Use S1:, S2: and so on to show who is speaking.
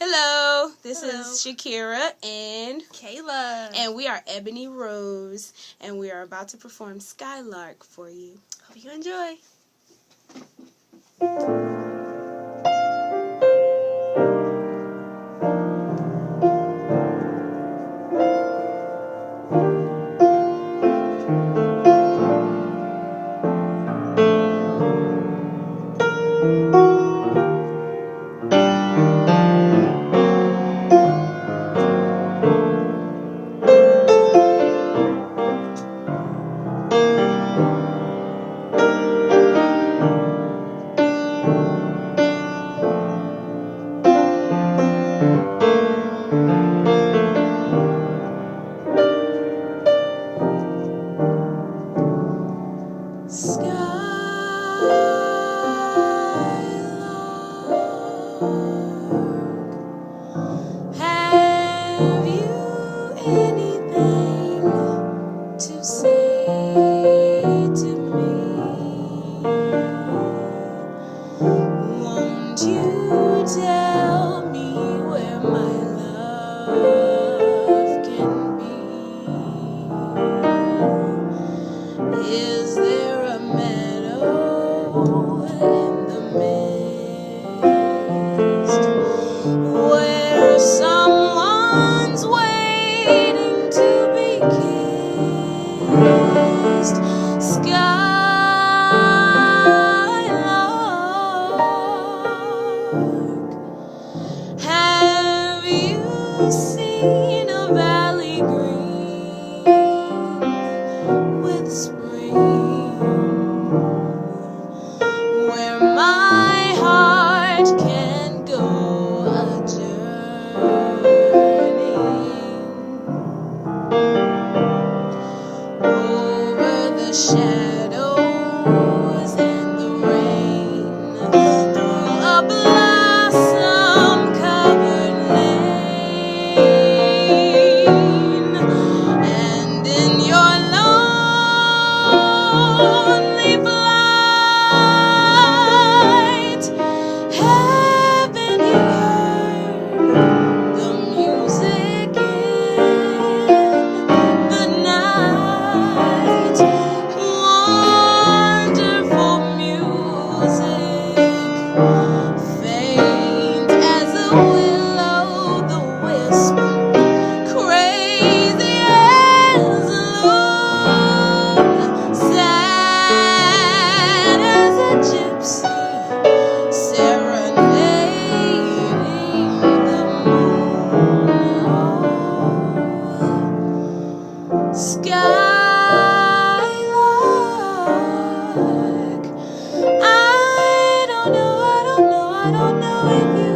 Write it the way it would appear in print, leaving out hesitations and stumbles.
S1: Hello, this
S2: Hello.
S1: is Shakira and
S2: Kayla.
S1: and we are Ebony Rose, and we are about to perform Skylark for you.
S2: Hope you enjoy.
S1: Skylark, have you anything to say to me? Won't you tell me where my love can be? Is there a meadow in the mist where someone's waiting to be kissed? Skylark, have you seen a valley green with spring, where my heart can go a journeying over the shadows and the rain, through a blossom-covered lane, and in your lonely flight, haven't you heard the music in the night? Wonderful music, faint as a will-o'-the-wisp, crazy as a loon, sad as a gypsy, serenading the moon. Skylark, I don't know if you